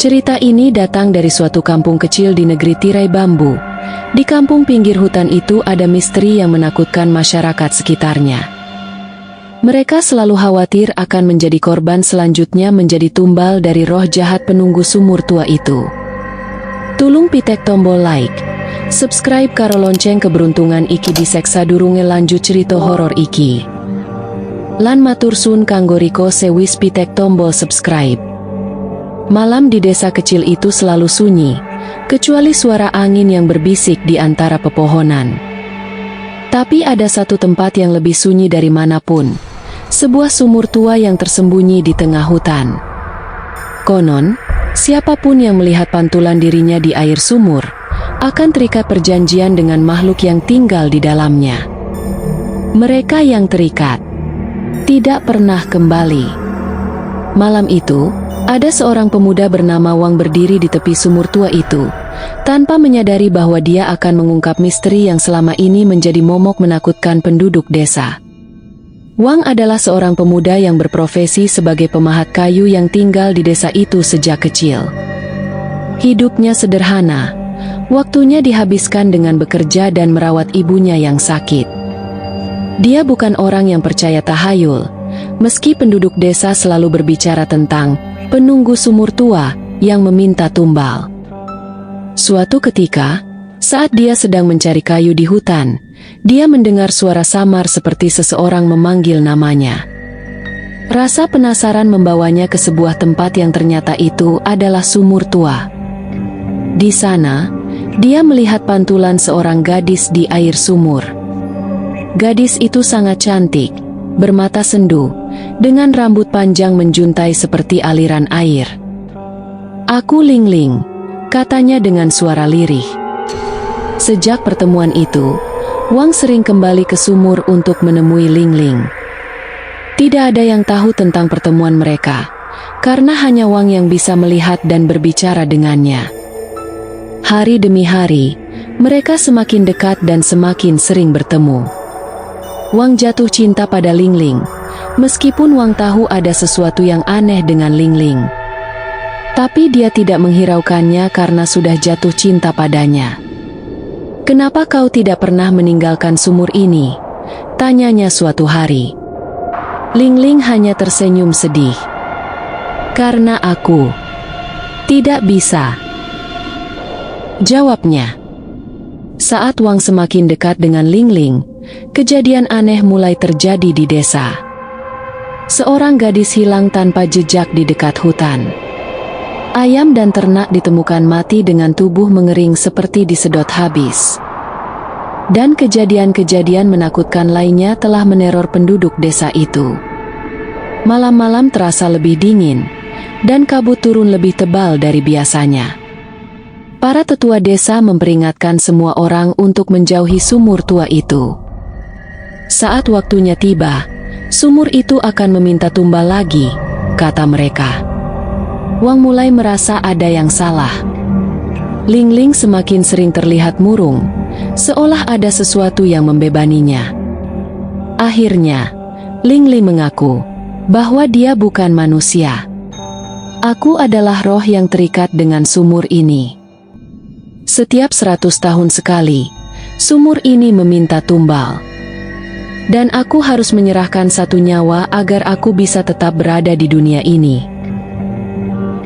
Cerita ini datang dari suatu kampung kecil di negeri tirai bambu. Di kampung pinggir hutan itu ada misteri yang menakutkan masyarakat sekitarnya. Mereka selalu khawatir akan menjadi korban selanjutnya menjadi tumbal dari roh jahat penunggu sumur tua itu. Tulung pitek tombol like, subscribe karo lonceng keberuntungan iki diseksa durunge lanjut cerita horor iki. Lan matur suwun kanggo Riko sewis pitek tombol subscribe. Malam di desa kecil itu selalu sunyi, kecuali suara angin yang berbisik di antara pepohonan. Tapi ada satu tempat yang lebih sunyi dari manapun, sebuah sumur tua yang tersembunyi di tengah hutan. Konon, siapapun yang melihat pantulan dirinya di air sumur, akan terikat perjanjian dengan makhluk yang tinggal di dalamnya. Mereka yang terikat tidak pernah kembali. Malam itu, ada seorang pemuda bernama Wang berdiri di tepi sumur tua itu, tanpa menyadari bahwa dia akan mengungkap misteri yang selama ini menjadi momok menakutkan penduduk desa. Wang adalah seorang pemuda yang berprofesi sebagai pemahat kayu yang tinggal di desa itu sejak kecil. Hidupnya sederhana, waktunya dihabiskan dengan bekerja dan merawat ibunya yang sakit. Dia bukan orang yang percaya tahayul, meski penduduk desa selalu berbicara tentang penunggu sumur tua yang meminta tumbal. Suatu ketika, saat dia sedang mencari kayu di hutan, dia mendengar suara samar seperti seseorang memanggil namanya. Rasa penasaran membawanya ke sebuah tempat yang ternyata itu adalah sumur tua. Di sana, dia melihat pantulan seorang gadis di air sumur. Gadis itu sangat cantik, bermata sendu, dengan rambut panjang menjuntai seperti aliran air. "Aku Ling Ling," katanya dengan suara lirih. Sejak pertemuan itu, Wang sering kembali ke sumur untuk menemui Ling Ling. Tidak ada yang tahu tentang pertemuan mereka, karena hanya Wang yang bisa melihat dan berbicara dengannya. Hari demi hari, mereka semakin dekat dan semakin sering bertemu. Wang jatuh cinta pada Ling Ling, meskipun Wang tahu ada sesuatu yang aneh dengan Ling Ling. Tapi dia tidak menghiraukannya karena sudah jatuh cinta padanya. "Kenapa kau tidak pernah meninggalkan sumur ini?" tanyanya suatu hari. Ling Ling hanya tersenyum sedih. "Karena aku tidak bisa," jawabnya. Saat Wang semakin dekat dengan Ling Ling, kejadian aneh mulai terjadi di desa. Seorang gadis hilang tanpa jejak di dekat hutan. Ayam dan ternak ditemukan mati dengan tubuh mengering seperti disedot habis. Dan kejadian-kejadian menakutkan lainnya telah meneror penduduk desa itu. Malam-malam terasa lebih dingin, dan kabut turun lebih tebal dari biasanya. Para tetua desa memperingatkan semua orang untuk menjauhi sumur tua itu. Saat waktunya tiba, sumur itu akan meminta tumbal lagi, kata mereka. Wang mulai merasa ada yang salah. Ling Ling semakin sering terlihat murung, seolah ada sesuatu yang membebaninya. Akhirnya, Ling Ling mengaku bahwa dia bukan manusia. "Aku adalah roh yang terikat dengan sumur ini. Setiap 100 tahun sekali, sumur ini meminta tumbal. Dan aku harus menyerahkan satu nyawa agar aku bisa tetap berada di dunia ini."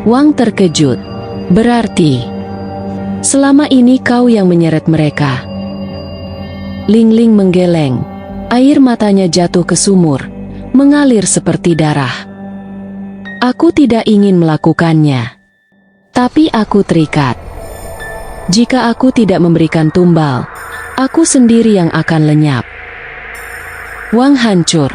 Wang terkejut. "Berarti selama ini kau yang menyeret mereka?" Ling Ling menggeleng. Air matanya jatuh ke sumur, mengalir seperti darah. "Aku tidak ingin melakukannya. Tapi aku terikat. Jika aku tidak memberikan tumbal, aku sendiri yang akan lenyap." Wang hancur.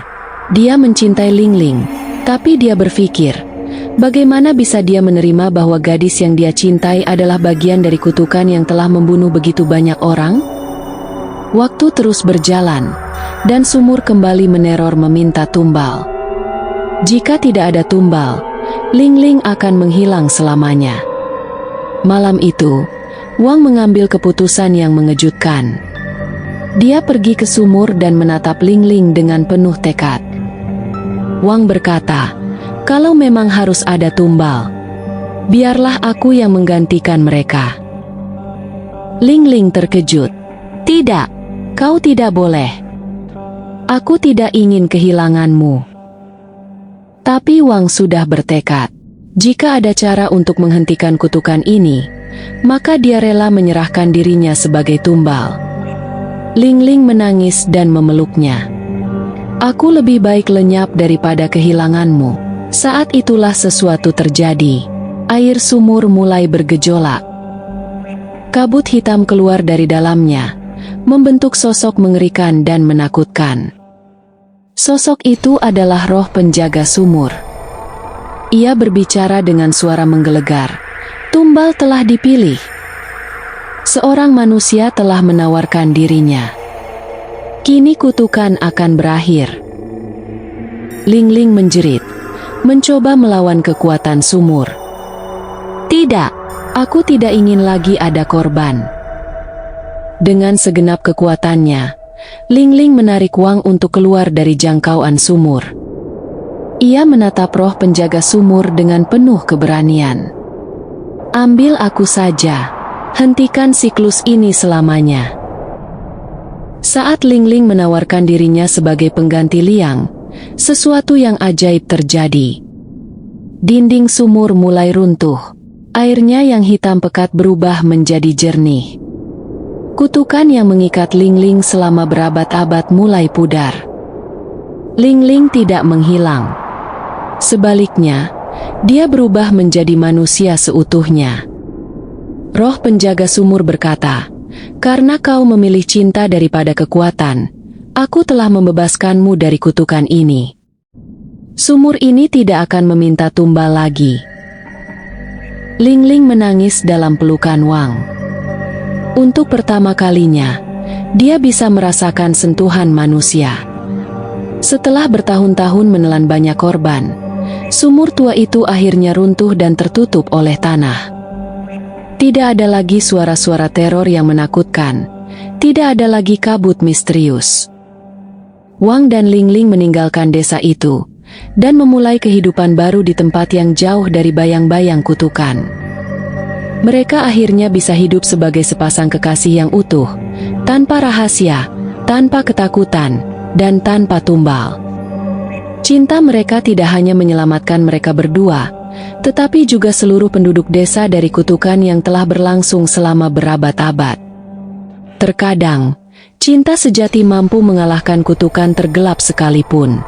Dia mencintai Ling Ling, tapi dia berpikir, bagaimana bisa dia menerima bahwa gadis yang dia cintai adalah bagian dari kutukan yang telah membunuh begitu banyak orang? Waktu terus berjalan, dan sumur kembali meneror meminta tumbal. Jika tidak ada tumbal, Ling Ling akan menghilang selamanya. Malam itu, Wang mengambil keputusan yang mengejutkan. Dia pergi ke sumur dan menatap Ling Ling dengan penuh tekad. Wang berkata, kalau memang harus ada tumbal, Biarlah aku yang menggantikan mereka. Ling Ling terkejut. Tidak, kau tidak boleh. Aku tidak ingin kehilanganmu. Tapi Wang sudah bertekad. Jika ada cara untuk menghentikan kutukan ini, maka dia rela menyerahkan dirinya sebagai tumbal. Ling Ling menangis dan memeluknya. Aku lebih baik lenyap daripada kehilanganmu. Saat itulah sesuatu terjadi. Air sumur mulai bergejolak. Kabut hitam keluar dari dalamnya, membentuk sosok mengerikan dan menakutkan. Sosok itu adalah roh penjaga sumur. Ia berbicara dengan suara menggelegar. Tumbal telah dipilih. Seorang manusia telah menawarkan dirinya. Kini kutukan akan berakhir. Ling Ling menjerit, mencoba melawan kekuatan sumur. Tidak, aku tidak ingin lagi ada korban. Dengan segenap kekuatannya, Ling Ling menarik Wang untuk keluar dari jangkauan sumur. Ia menatap roh penjaga sumur dengan penuh keberanian. Ambil aku saja, hentikan siklus ini selamanya. Saat Ling Ling menawarkan dirinya sebagai pengganti Liang, sesuatu yang ajaib terjadi. Dinding sumur mulai runtuh. Airnya yang hitam pekat berubah menjadi jernih. Kutukan yang mengikat Ling Ling selama berabad-abad mulai pudar. Ling Ling tidak menghilang. Sebaliknya, dia berubah menjadi manusia seutuhnya. Roh penjaga sumur berkata, "Karena kau memilih cinta daripada kekuatan, aku telah membebaskanmu dari kutukan ini. Sumur ini tidak akan meminta tumbal lagi." Ling Ling menangis dalam pelukan Wang. Untuk pertama kalinya, dia bisa merasakan sentuhan manusia. Setelah bertahun-tahun menelan banyak korban, sumur tua itu akhirnya runtuh dan tertutup oleh tanah. Tidak ada lagi suara-suara teror yang menakutkan. Tidak ada lagi kabut misterius. Wang dan Ling Ling meninggalkan desa itu dan memulai kehidupan baru di tempat yang jauh dari bayang-bayang kutukan. Mereka akhirnya bisa hidup sebagai sepasang kekasih yang utuh, tanpa rahasia, tanpa ketakutan, dan tanpa tumbal. Cinta mereka tidak hanya menyelamatkan mereka berdua, tetapi juga seluruh penduduk desa dari kutukan yang telah berlangsung selama berabad-abad. Terkadang, cinta sejati mampu mengalahkan kutukan tergelap sekalipun.